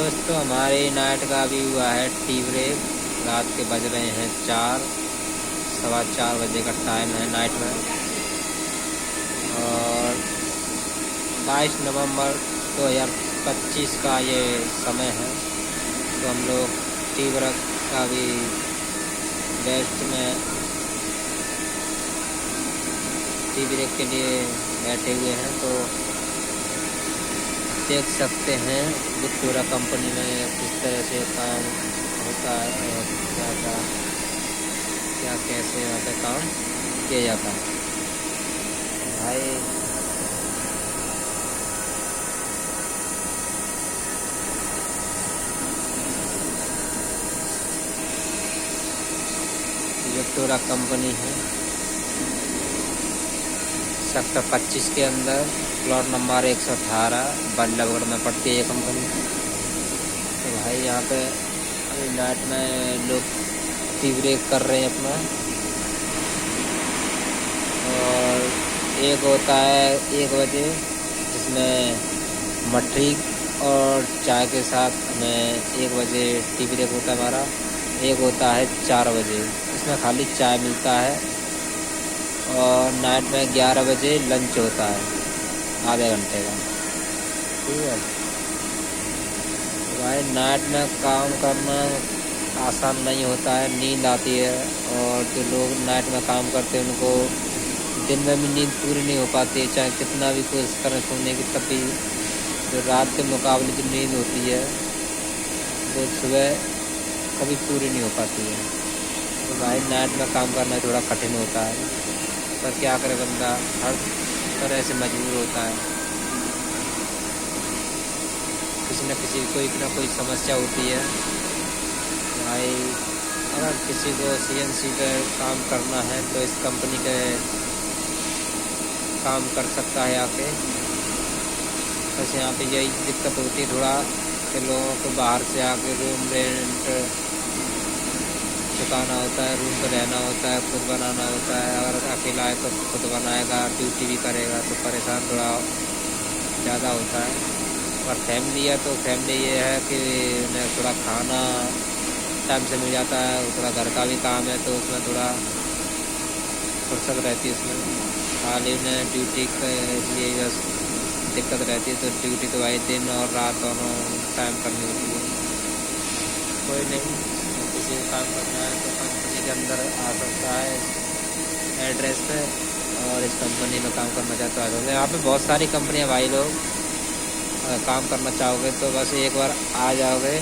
दोस्तों हमारे नाइट का भी हुआ है टी ब्रेक। रात के बज रहे हैं 4, 4:15 का टाइम है नाइट में। और 22 नवंबर 2025 का ये समय है। तो हम लोग टी ब्रेक का भी बेस्ट में टी ब्रेक के लिए बैठे हुए हैं। तो देख सकते हैं विक्टोरिया कंपनी में किस तरह से काम होता है और क्या कैसे यहाँ पे काम किया जाता है भाई। विक्टोरिया कंपनी है सेक्टर 25 के अंदर, प्लॉट नंबर 118, बल्लभगढ़ में पड़ती है ये कंपनी। तो भाई यहाँ पे अभी नाइट में लोग टी ब्रेक कर रहे हैं अपना। और एक होता है 1 बजे, जिसमें मठरी और चाय के साथ हमें 1 बजे टी ब्रेक होता है हमारा। एक होता है 4 बजे, इसमें खाली चाय मिलता है। और नाइट में 11 बजे लंच होता है आधे घंटे का, ठीक है भाई। नाइट में काम करना आसान नहीं होता है, नींद आती है। और जो लोग नाइट में काम करते हैं उनको दिन में भी नींद पूरी नहीं हो पाती है, चाहे कितना भी कोशिश करें सोने की, तब भी जो रात के मुकाबले जो नींद होती है वो सुबह कभी पूरी नहीं हो पाती है। तो भाई नाइट में काम करना थोड़ा कठिन होता है, पर क्या करे बंदा, हर तरह से मजबूर होता है। किसी न किसी कोई ना कोई समस्या होती है भाई। अगर किसी को CNC पे काम करना है तो इस कंपनी के काम कर सकता है आके। बस यहाँ पे यही दिक्कत होती है थोड़ा कि लोगों को बाहर से आके रूम रेंट चुकाना होता है, रूम पे रहना होता है, खुद बनाना होता है। अगर अकेला है तो खुद बनाएगा, ड्यूटी भी करेगा, तो परेशान थोड़ा ज़्यादा होता है। और फैमिली है तो फैमिली ये है कि उन्हें थोड़ा खाना टाइम से मिल जाता है, थोड़ा घर का भी काम है तो उसमें थोड़ा फुर्सत रहती है। उसमें खाली उन्हें ड्यूटी के लिए बस दिक्कत रहती है। तो ड्यूटी तो भाई दिन और रात दोनों टाइम करनी होती है। कोई नहीं, किसी को काम करना है तो कंपनी के अंदर आ सकता है एड्रेस पे, और इस कंपनी में काम करना चाहते हो तो यहाँ पे बहुत सारी कंपनियाँ भाई। लोग काम करना चाहोगे तो बस एक बार आ जाओगे,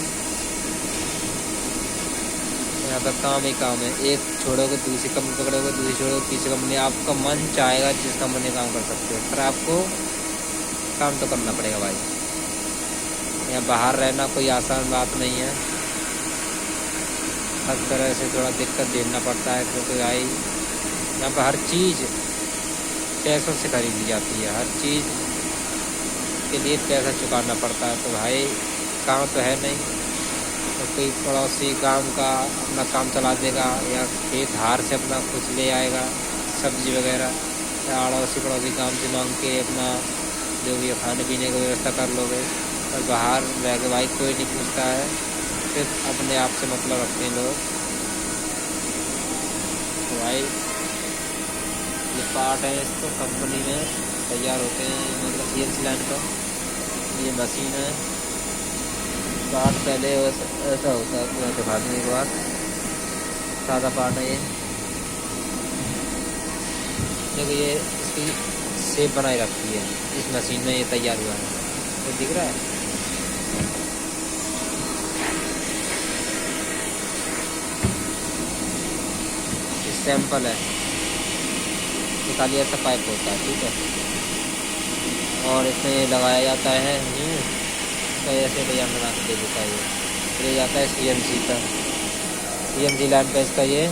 यहाँ पर काम ही काम है। एक छोड़ोगे दूसरी कंपनी पकड़ोगे, दूसरी छोड़ोगे तीसरी कंपनी। आपका मन चाहेगा जिस कंपनी में काम कर सकते हो, पर आपको काम तो करना पड़ेगा भाई। यहाँ बाहर रहना कोई आसान बात नहीं है, हर तरह से थोड़ा दिक्कत झेलना पड़ता है। क्योंकि भाई यहाँ पर हर चीज़ पैसों से खरीदी जाती है, हर चीज़ के लिए पैसा चुकाना पड़ता है। तो भाई काम तो है नहीं, तो कोई पड़ोसी काम का अपना काम चला देगा, या खेत हार से अपना कुछ ले आएगा सब्जी वगैरह, या अड़ोसी पड़ोसी काम से मांग के अपना जो भी खाने पीने की व्यवस्था कर लोगे। और बाहर रह के भाई कोई नहीं पूछता है, सिर्फ अपने आप से मतलब रखते हैं लोग। तो भाई ये पार्ट है, इसको कंपनी में तैयार होते हैं, मतलब CNC लाइन का ये मशीन है। पार्ट पहले ऐसा होता है, पूरा दिखा देने के बाद सादा पार्ट है ये। देखो ये इसकी शेप बनाई रखती है, इस मशीन में ये तैयार हुआ है, तो दिख रहा है। सैंपल है, ये खाली ऐसा पाइप होता है, ठीक है। और इसमें ये लगाया जाता है, तो ऐसे डिजाइन बना के दे देता है। ये जाता है CNC का, CNC लाइन पे इसका ये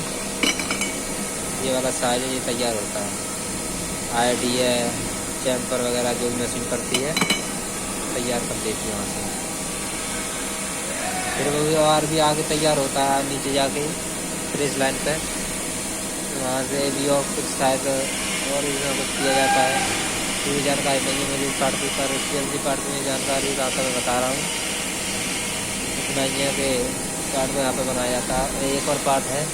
वाला साइज ये तैयार होता है। ID है, चैम्पर वगैरह जो भी मशीन करती है तैयार कर देती है वहाँ से। फिर वो भी और भी आगे तैयार होता है नीचे जाके फ्रेश लाइन पे, वहाँ से भी और कुछ शायद और इसमें कुछ किया जाता है। पूरी जानकारी नहीं है मेरी पार्ट की, पर CNC पार्ट में जानकारी आता मैं बता रहा हूँ। नाइया के कार्ड को यहाँ पे बनाया जाता है। एक और बात है